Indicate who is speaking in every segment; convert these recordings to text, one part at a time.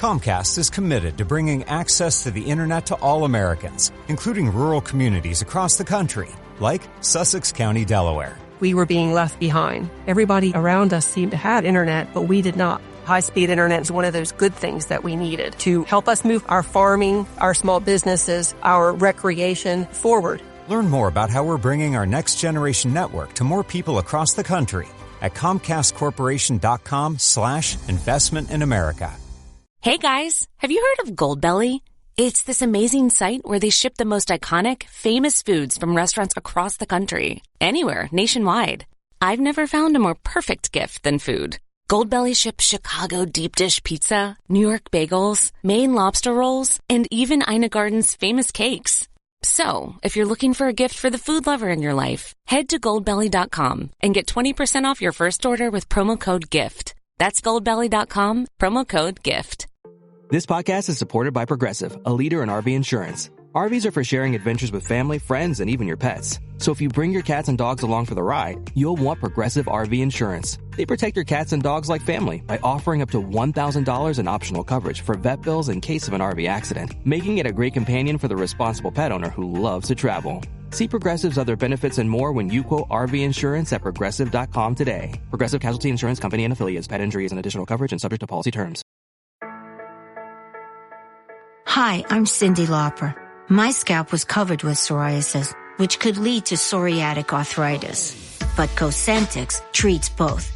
Speaker 1: Comcast is committed to bringing access to the internet to all Americans, including rural communities across the country, like Sussex County, Delaware.
Speaker 2: We were being left behind. Everybody around us seemed to have internet, but we did not. High-speed internet is one of those good things that we needed to help us move our farming, our small businesses, our recreation forward.
Speaker 1: Learn more about how we're bringing our next-generation network to more people across the country at ComcastCorporation.com/investment in America.
Speaker 3: Hey guys, have you heard of Goldbelly? It's this amazing site where they ship the most iconic, famous foods from restaurants across the country, anywhere, nationwide. I've never found a more perfect gift than food. Goldbelly ships Chicago deep dish pizza, New York bagels, Maine lobster rolls, and even Ina Garden's famous cakes. So, if you're looking for a gift for the food lover in your life, head to goldbelly.com and get 20% off your first order with promo code GIFT. That's goldbelly.com, promo code GIFT.
Speaker 4: This podcast is supported by Progressive, a leader in RV insurance. RVs are for sharing adventures with family, friends, and even your pets. So if you bring your cats and dogs along for the ride, you'll want Progressive RV insurance. They protect your cats and dogs like family by offering up to $1,000 in optional coverage for vet bills in case of an RV accident, making it a great companion for the responsible pet owner who loves to travel. See Progressive's other benefits and more when you quote RV insurance at Progressive.com today. Progressive Casualty Insurance Company and Affiliates. Pet injury is an additional coverage and subject to policy terms.
Speaker 5: Hi, I'm Cyndi Lauper. My scalp was covered with psoriasis, which could lead to psoriatic arthritis. But Cosentyx treats both.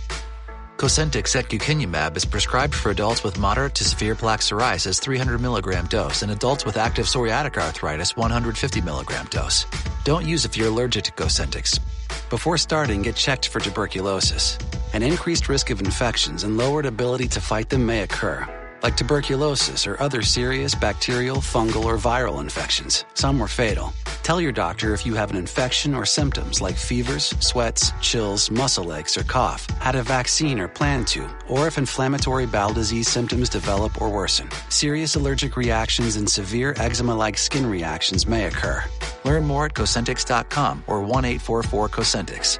Speaker 6: Cosentyx secukinumab is prescribed for adults with moderate to severe plaque psoriasis 300 milligram dose and adults with active psoriatic arthritis 150 milligram dose. Don't use if you're allergic to Cosentyx. Before starting, get checked for tuberculosis. An increased risk of infections and lowered ability to fight them may occur, like tuberculosis or other serious bacterial, fungal, or viral infections. Some were fatal. Tell your doctor if you have an infection or symptoms like fevers, sweats, chills, muscle aches, or cough, had a vaccine or plan to, or if inflammatory bowel disease symptoms develop or worsen. Serious allergic reactions and severe eczema-like skin reactions may occur. Learn more at Cosentyx.com or 1-844-COSENTYX.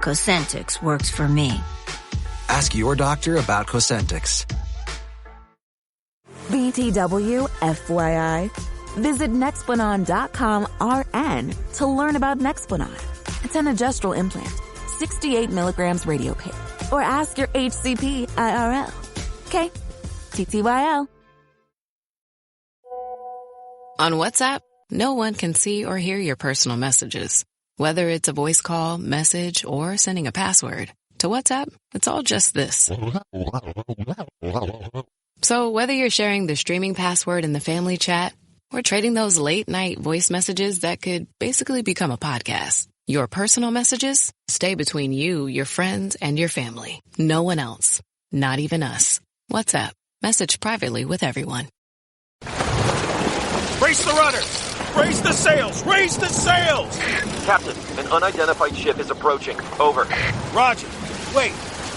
Speaker 5: Cosentyx works for me.
Speaker 6: Ask your doctor about Cosentyx.
Speaker 7: BTW, FYI. Visit Nexplanon.com RN to learn about Nexplanon. It's an adjustable implant, 68 milligrams radio pain. Or ask your HCP IRL. Okay, TTYL.
Speaker 8: On WhatsApp, no one can see or hear your personal messages. Whether it's a voice call, message, or sending a password. To WhatsApp, it's all just this. So whether you're sharing the streaming password in the family chat or trading those late-night voice messages that could basically become a podcast, your personal messages stay between you, your friends, and your family. No one else. Not even us. WhatsApp. Message privately with everyone.
Speaker 9: Brace the rudders! Raise the sails! Raise the sails!
Speaker 10: Captain, an unidentified ship is approaching. Over.
Speaker 9: Roger. Wait,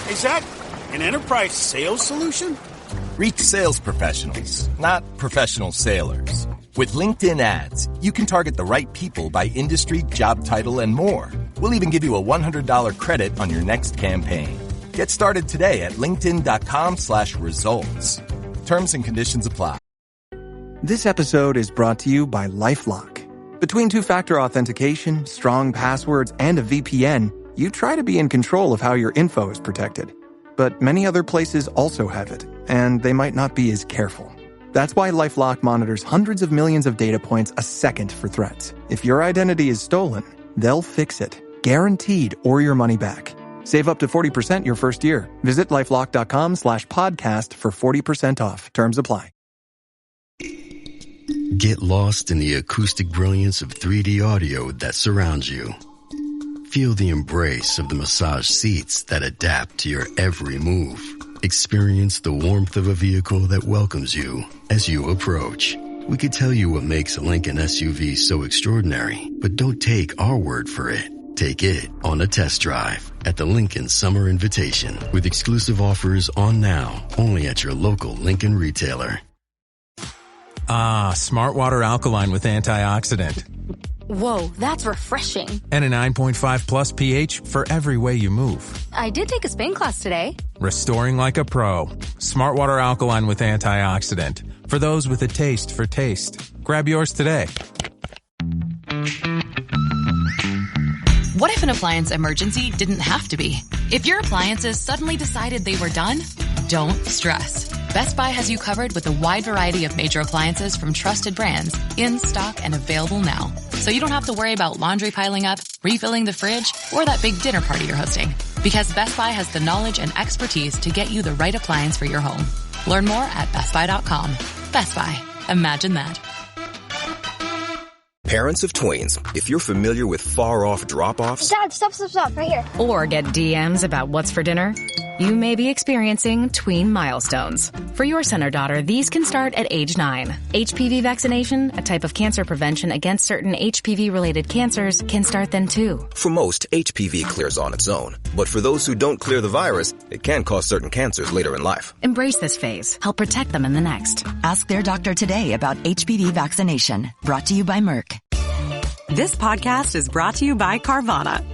Speaker 9: is that an enterprise sales solution?
Speaker 11: Reach sales professionals, not professional sailors. With LinkedIn ads, you can target the right people by industry, job title, and more. We'll even give you a $100 credit on your next campaign. Get started today at linkedin.com/results. Terms and conditions apply.
Speaker 12: This episode is brought to you by LifeLock. Between two-factor authentication, strong passwords, and a VPN, you try to be in control of how your info is protected. But many other places also have it, and they might not be as careful. That's why LifeLock monitors hundreds of millions of data points a second for threats. If your identity is stolen, they'll fix it, guaranteed, or your money back. Save up to 40% your first year. Visit LifeLock.com/podcast for 40% off. Terms apply.
Speaker 13: Get lost in the acoustic brilliance of 3D audio that surrounds you. Feel the embrace of the massage seats that adapt to your every move. Experience the warmth of a vehicle that welcomes you as you approach. We could tell you what makes a Lincoln SUV so extraordinary, but don't take our word for it. Take it on a test drive at the Lincoln Summer Invitation with exclusive offers on now, only at your local Lincoln retailer.
Speaker 14: Ah, Smart Water Alkaline with antioxidant.
Speaker 15: Whoa, that's refreshing.
Speaker 14: And a 9.5 plus pH for every way you move.
Speaker 15: I did take a Spain class today.
Speaker 14: Restoring like a pro. Smart Water Alkaline with antioxidant. For those with a taste for taste. Grab yours today.
Speaker 15: What if an appliance emergency didn't have to be? If your appliances suddenly decided they were done, don't stress. Best Buy has you covered with a wide variety of major appliances from trusted brands, in stock and available now. So you don't have to worry about laundry piling up, refilling the fridge, or that big dinner party you're hosting. Because Best Buy has the knowledge and expertise to get you the right appliance for your home. Learn more at bestbuy.com. Best Buy. Imagine that.
Speaker 16: Parents of tweens, if you're familiar with far-off drop-offs...
Speaker 17: Dad, stop, right here.
Speaker 18: Or get DMs about what's for dinner, you may be experiencing tween milestones. For your son or daughter, these can start at age 9. HPV vaccination, a type of cancer prevention against certain HPV-related cancers, can start then too.
Speaker 16: For most, HPV clears on its own. But for those who don't clear the virus, it can cause certain cancers later in life.
Speaker 18: Embrace this phase. Help protect them in the next.
Speaker 19: Ask their doctor today about HPV vaccination. Brought to you by Merck.
Speaker 20: This podcast is brought to you by Carvana.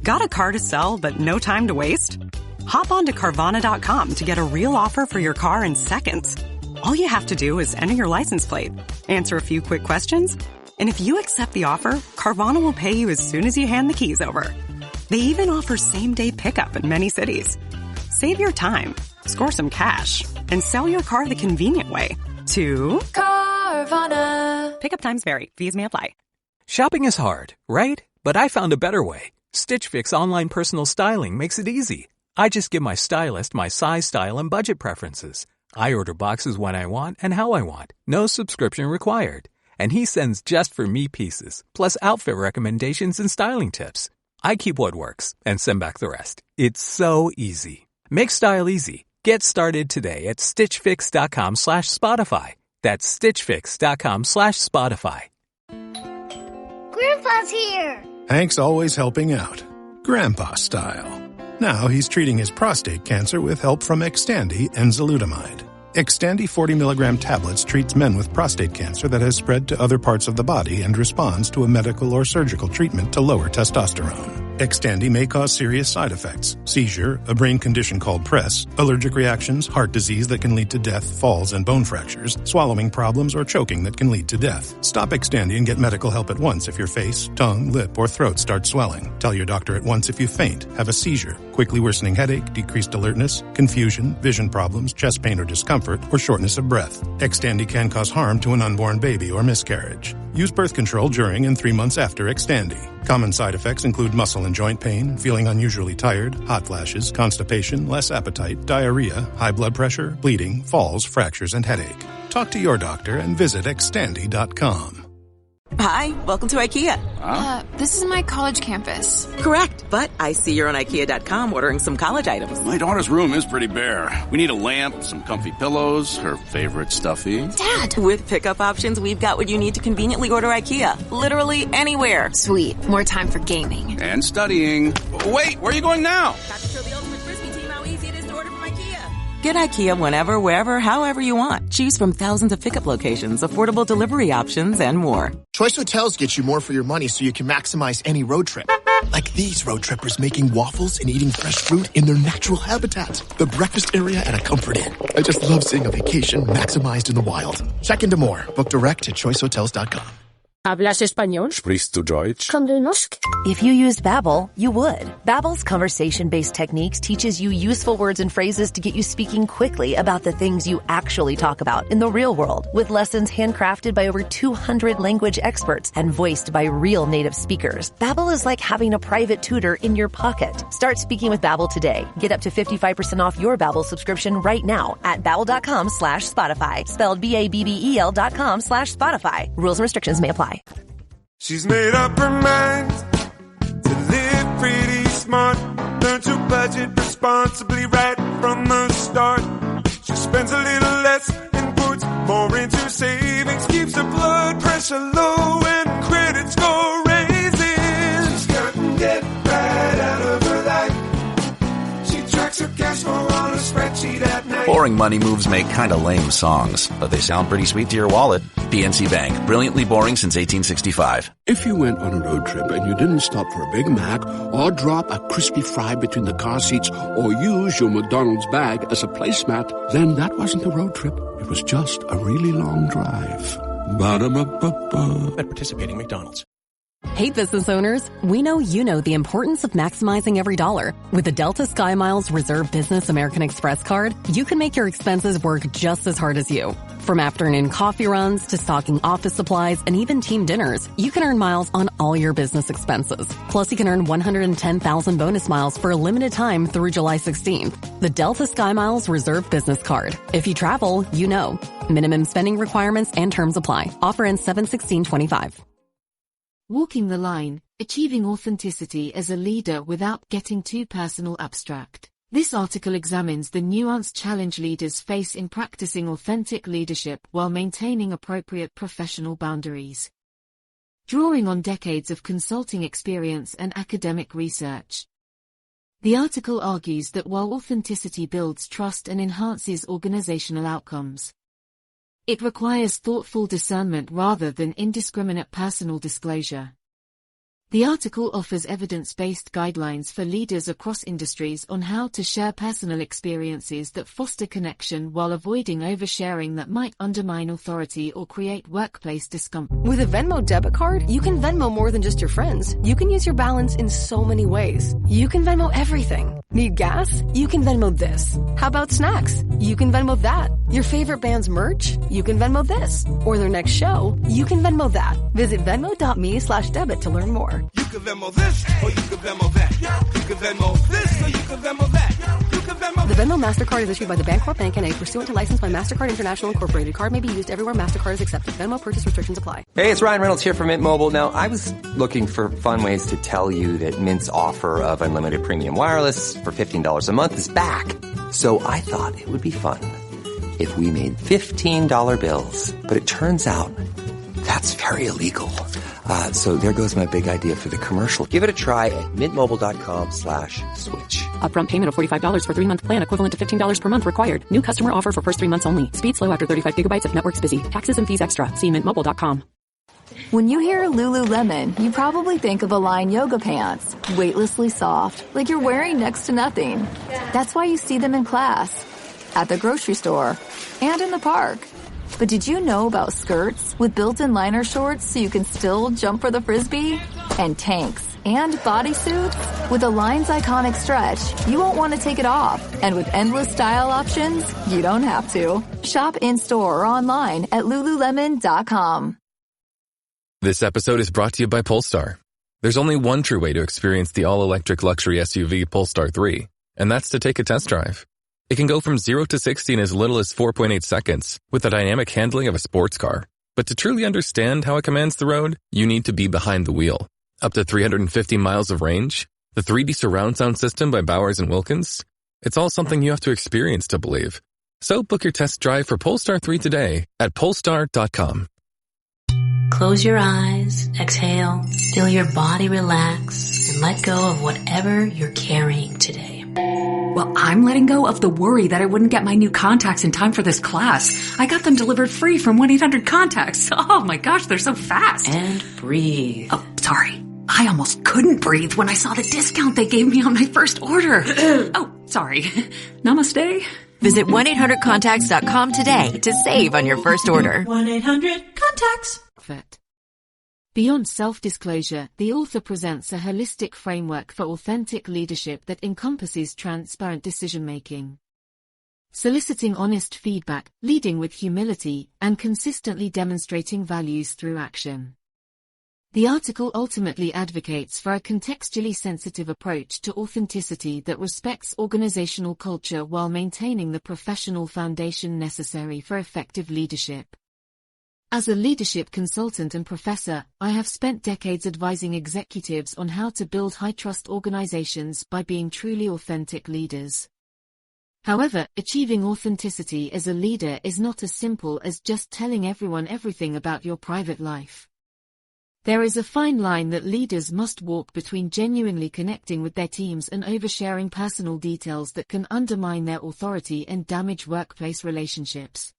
Speaker 20: Got a car to sell but no time to waste? Hop on to Carvana.com to get a real offer for your car in seconds. All you have to do is enter your license plate, answer a few quick questions, and if you accept the offer, Carvana will pay you as soon as you hand the keys over. They even offer same-day pickup in many cities. Save your time, score some cash, and sell your car the convenient way to Carvana. Pickup times vary. Fees may apply.
Speaker 21: Shopping is hard, right? But I found a better way. Stitch Fix online personal styling makes it easy. I just give my stylist my size, style, and budget preferences. I order boxes when I want and how I want. No subscription required. And he sends just for me pieces, plus outfit recommendations and styling tips. I keep what works and send back the rest. It's so easy. Make style easy. Get started today at stitchfix.com/Spotify. That's stitchfix.com/Spotify.
Speaker 17: Grandpa's here!
Speaker 22: Hank's always helping out. Grandpa style. Now he's treating his prostate cancer with help from Xtandi and enzalutamide. Xtandi 40 milligram tablets treats men with prostate cancer that has spread to other parts of the body and responds to a medical or surgical treatment to lower testosterone. Xtandi may cause serious side effects: seizure, a brain condition called PRESS, allergic reactions, heart disease that can lead to death, falls and bone fractures, swallowing problems, or choking that can lead to death. Stop Xtandi and get medical help at once if your face, tongue, lip, or throat start swelling. Tell your doctor at once if you faint, have a seizure, quickly worsening headache, decreased alertness, confusion, vision problems, chest pain or discomfort, or shortness of breath. Xtandi can cause harm to an unborn baby or miscarriage. Use birth control during and 3 months after Xtandi. Common side effects include muscle and joint pain, feeling unusually tired, hot flashes, constipation, less appetite, diarrhea, high blood pressure, bleeding, falls, fractures, and headache. Talk to your doctor and visit Xtandi.com.
Speaker 23: Hi, welcome to IKEA.
Speaker 24: This is my college campus.
Speaker 23: Correct, but I see you're on IKEA.com ordering some college items.
Speaker 25: My daughter's room is pretty bare. We need a lamp, some comfy pillows, her favorite stuffy.
Speaker 23: Dad! With pickup options, we've got what you need to conveniently order IKEA. Literally anywhere.
Speaker 24: Sweet. More time for gaming.
Speaker 25: And studying. Wait, where are you going now?
Speaker 23: Got to show the ultimate Frisbee team how easy it is to order from IKEA. Get IKEA whenever, wherever, however you want. Choose from thousands of pickup locations, affordable delivery options, and more.
Speaker 26: Choice Hotels gets you more for your money so you can maximize any road trip. Like these road trippers making waffles and eating fresh fruit in their natural habitat. The breakfast area at a Comfort Inn. I just love seeing a vacation maximized in the wild. Check into more. Book direct at choicehotels.com.
Speaker 27: ¿Hablas español?
Speaker 28: Sprichst du Deutsch?
Speaker 27: Kann du Norsk?
Speaker 29: If you used Babbel, you would. Babbel's conversation-based techniques teaches you useful words and phrases to get you speaking quickly about the things you actually talk about in the real world, with lessons handcrafted by over 200 language experts and voiced by real native speakers. Babbel is like having a private tutor in your pocket. Start speaking with Babbel today. Get up to 55% off your Babbel subscription right now at babbel.com/Spotify. Spelled BABBEL.com/Spotify. Rules and restrictions may apply.
Speaker 30: She's made up her mind to live pretty smart, learn to budget responsibly right from the start. She spends a little less and puts more into savings, keeps her blood pressure low and credit score raises. She's gotten debt right out of her life. She tracks her cash flow on a spreadsheet at night.
Speaker 1: boring money moves make kind of lame songs, but they sound pretty sweet to your wallet. PNC Bank. Brilliantly boring since 1865.
Speaker 2: If you went on a road trip and you didn't stop for a Big Mac or drop a crispy fry between the car seats or use your McDonald's bag as a placemat, then that wasn't a road trip. It was just a really long drive. Ba-da-ba-ba-ba.
Speaker 3: At participating McDonald's.
Speaker 23: Hey, business owners, we know you know the importance of maximizing every dollar. With the Delta SkyMiles Reserve Business American Express card, you can make your expenses work just as hard as you. From afternoon coffee runs to stocking office supplies and even team dinners, you can earn miles on all your business expenses. Plus, you can earn 110,000 bonus miles for a limited time through July 16th. The Delta SkyMiles Reserve Business Card. If you travel, you know. Minimum spending requirements and terms apply. Offer ends 7/16/25.
Speaker 4: Walking the line, achieving authenticity as a leader without getting too personal abstract. This article examines the nuanced challenge leaders face in practicing authentic leadership while maintaining appropriate professional boundaries. Drawing on decades of consulting experience and academic research. The article argues that while authenticity builds trust and enhances organizational outcomes, it requires thoughtful discernment rather than indiscriminate personal disclosure. The article offers evidence-based guidelines for leaders across industries on how to share personal experiences that foster connection while avoiding oversharing that might undermine authority or create workplace discomfort.
Speaker 27: With a Venmo debit card, you can Venmo more than just your friends. You can use your balance in so many ways. You can Venmo everything. Need gas? You can Venmo this. How about snacks? You can Venmo that. Your favorite band's merch? You can Venmo this. Or their next show? You can Venmo that. Visit venmo.me/debit to learn more.
Speaker 30: You can Venmo this, or you can Venmo that. You can Venmo this, or you can Venmo that. You can Venmo.
Speaker 27: The Venmo MasterCard is issued by the Bancorp Bank N.A. pursuant to license by MasterCard International Incorporated. Card may be used everywhere MasterCard is accepted. Venmo purchase restrictions apply.
Speaker 5: Hey, it's Ryan Reynolds here from Mint Mobile. Now, I was looking for fun ways to tell you that Mint's offer of unlimited premium wireless for $15 a month is back. So I thought it would be fun if we made $15 bills. But it turns out that's very illegal. So there goes my big idea for the commercial. Give it a try at mintmobile.com/switch.
Speaker 27: Upfront payment of $45 for 3-month plan equivalent to $15 per month required. New customer offer for first 3 months only. Speed slow after 35 gigabytes if network's busy. Taxes and fees extra. See mintmobile.com.
Speaker 6: When you hear Lululemon, you probably think of Align yoga pants. Weightlessly soft, like you're wearing next to nothing. That's why you see them in class, at the grocery store, and in the park. But did you know about skirts with built-in liner shorts so you can still jump for the Frisbee? And tanks and bodysuits? With Align's iconic stretch, you won't want to take it off. And with endless style options, you don't have to. Shop in-store or online at Lululemon.com.
Speaker 7: This episode is brought to you by Polestar. There's only one true way to experience the all-electric luxury SUV Polestar 3, and that's to take a test drive. It can go from 0 to 60 in as little as 4.8 seconds with the dynamic handling of a sports car. But to truly understand how it commands the road, you need to be behind the wheel. Up to 350 miles of range, the 3D surround sound system by Bowers & Wilkins. It's all something you have to experience to believe. So book your test drive for Polestar 3 today at Polestar.com.
Speaker 8: Close your eyes, exhale, feel your body relax, and let go of whatever you're carrying today.
Speaker 17: Well, I'm letting go of the worry that I wouldn't get my new contacts in time for this class. I got them delivered free from 1-800-CONTACTS. Oh my gosh, they're so fast.
Speaker 8: And breathe.
Speaker 17: Oh, sorry. I almost couldn't breathe when I saw the discount they gave me on my first order. Oh, sorry. Namaste.
Speaker 19: Visit 1-800-CONTACTS.com today to save on your first order.
Speaker 4: 1-800-CONTACTS. Beyond self-disclosure, the author presents a holistic framework for authentic leadership that encompasses transparent decision-making, soliciting honest feedback, leading with humility, and consistently demonstrating values through action. The article ultimately advocates for a contextually sensitive approach to authenticity that respects organizational culture while maintaining the professional foundation necessary for effective leadership. As a leadership consultant and professor, I have spent decades advising executives on how to build high-trust organizations by being truly authentic leaders. However, achieving authenticity as a leader is not as simple as just telling everyone everything about your private life. There is a fine line that leaders must walk between genuinely connecting with their teams and oversharing personal details that can undermine their authority and damage workplace relationships.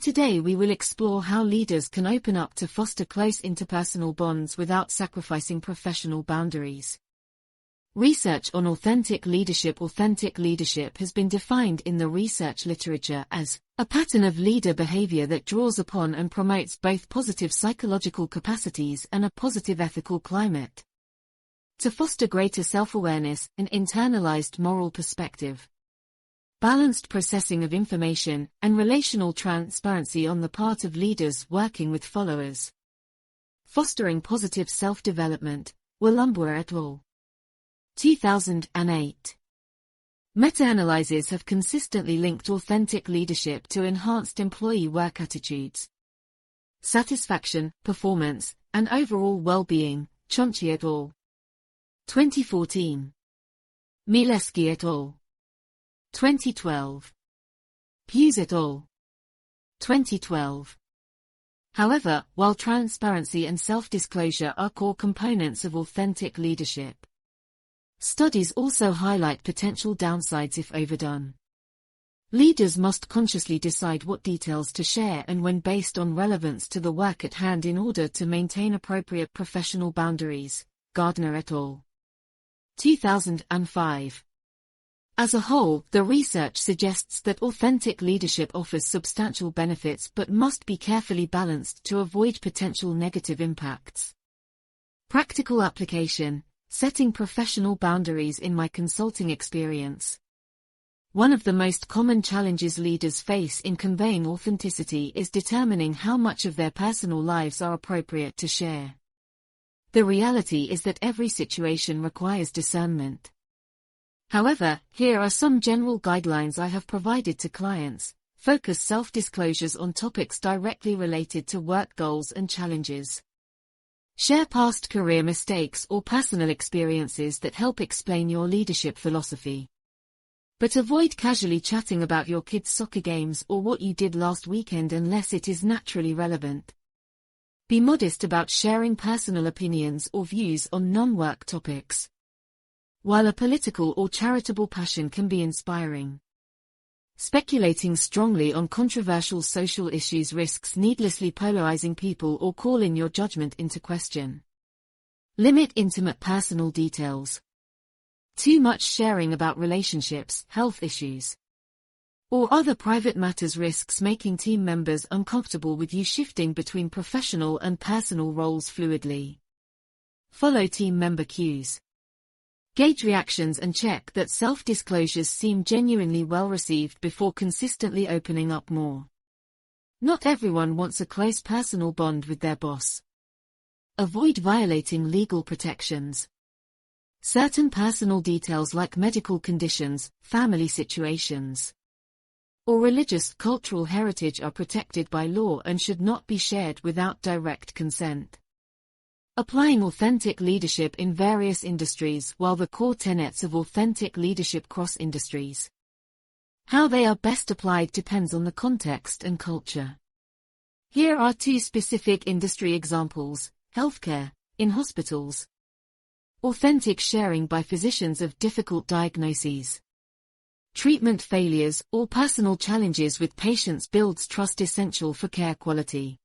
Speaker 4: Today we will explore how leaders can open up to foster close interpersonal bonds without sacrificing professional boundaries. Research on authentic leadership. Authentic leadership has been defined in the research literature as a pattern of leader behavior that draws upon and promotes both positive psychological capacities and a positive ethical climate. To foster greater self-awareness, an internalized moral perspective, balanced processing of information, and relational transparency on the part of leaders working with followers. Fostering positive self-development, Wallumbwa et al. 2008. Meta-analyses have consistently linked authentic leadership to enhanced employee work attitudes, satisfaction, performance, and overall well-being, Chomsky et al. 2014. Mileski et al. 2012. Hughes et al. 2012. However, while transparency and self-disclosure are core components of authentic leadership, studies also highlight potential downsides if overdone. Leaders must consciously decide what details to share and when based on relevance to the work at hand in order to maintain appropriate professional boundaries, Gardner et al. 2005. As a whole, the research suggests that authentic leadership offers substantial benefits but must be carefully balanced to avoid potential negative impacts. Practical application. Setting professional boundaries. In my consulting experience, one of the most common challenges leaders face in conveying authenticity is determining how much of their personal lives are appropriate to share. The reality is that every situation requires discernment. However, here are some general guidelines I have provided to clients. Focus self-disclosures on topics directly related to work goals and challenges. Share past career mistakes or personal experiences that help explain your leadership philosophy. But avoid casually chatting about your kids' soccer games or what you did last weekend unless it is naturally relevant. Be modest about sharing personal opinions or views on non-work topics. While a political or charitable passion can be inspiring, speculating strongly on controversial social issues risks needlessly polarizing people or calling your judgment into question. Limit intimate personal details. Too much sharing about relationships, health issues, or other private matters risks making team members uncomfortable with you shifting between professional and personal roles fluidly. Follow team member cues. Gauge reactions and check that self-disclosures seem genuinely well received before consistently opening up more. Not everyone wants a close personal bond with their boss. Avoid violating legal protections. Certain personal details like medical conditions, family situations, or religious cultural heritage are protected by law and should not be shared without direct consent. Applying authentic leadership in various industries. While the core tenets of authentic leadership cross industries, how they are best applied depends on the context and culture. Here are two specific industry examples: healthcare, in hospitals. Authentic sharing by physicians of difficult diagnoses, treatment failures, or personal challenges with patients builds trust essential for care quality.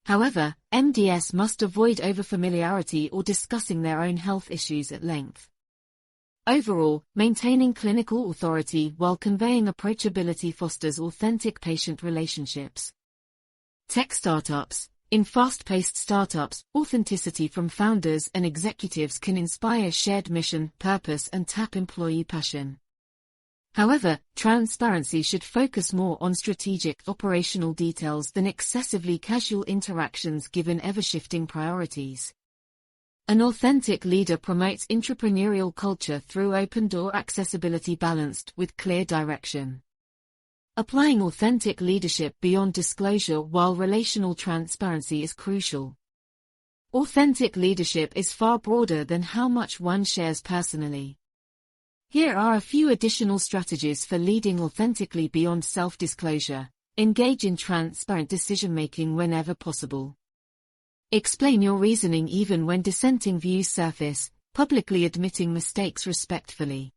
Speaker 4: However, MDs must avoid overfamiliarity or discussing their own health issues at length. Overall, maintaining clinical authority while conveying approachability fosters authentic patient relationships. Tech startups. In fast-paced startups, authenticity from founders and executives can inspire shared mission, purpose, and tap employee passion. However, transparency should focus more on strategic, operational details than excessively casual interactions given ever-shifting priorities. An authentic leader promotes entrepreneurial culture through open-door accessibility balanced with clear direction. Applying authentic leadership beyond disclosure while relational transparency is crucial. Authentic leadership is far broader than how much one shares personally. Here are a few additional strategies for leading authentically beyond self-disclosure. Engage in transparent decision-making whenever possible. Explain your reasoning even when dissenting views surface, publicly admitting mistakes respectfully.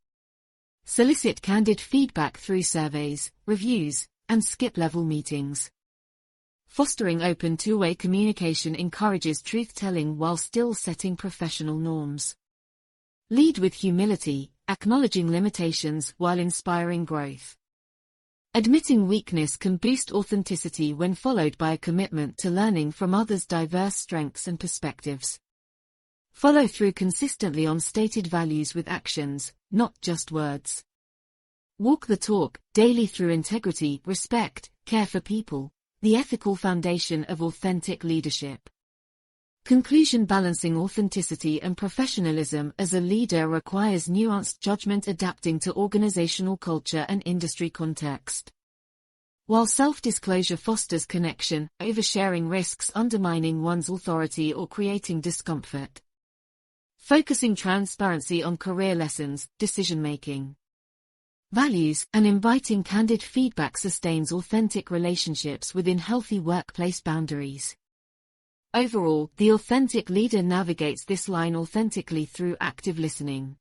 Speaker 4: Solicit candid feedback through surveys, reviews, and skip-level meetings. Fostering open two-way communication encourages truth-telling while still setting professional norms. Lead with humility, acknowledging limitations while inspiring growth. Admitting weakness can boost authenticity when followed by a commitment to learning from others' diverse strengths and perspectives. Follow through consistently on stated values with actions, not just words. Walk the talk, daily through integrity, respect, care for people, the ethical foundation of authentic leadership. Conclusion: balancing authenticity and professionalism as a leader requires nuanced judgment adapting to organizational culture and industry context. While self-disclosure fosters connection, oversharing risks undermining one's authority or creating discomfort. Focusing transparency on career lessons, decision-making, values, and inviting candid feedback sustains authentic relationships within healthy workplace boundaries. Overall, the authentic leader navigates this line authentically through active listening,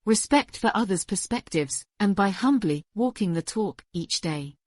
Speaker 4: respect for others' perspectives, and by humbly walking the talk each day.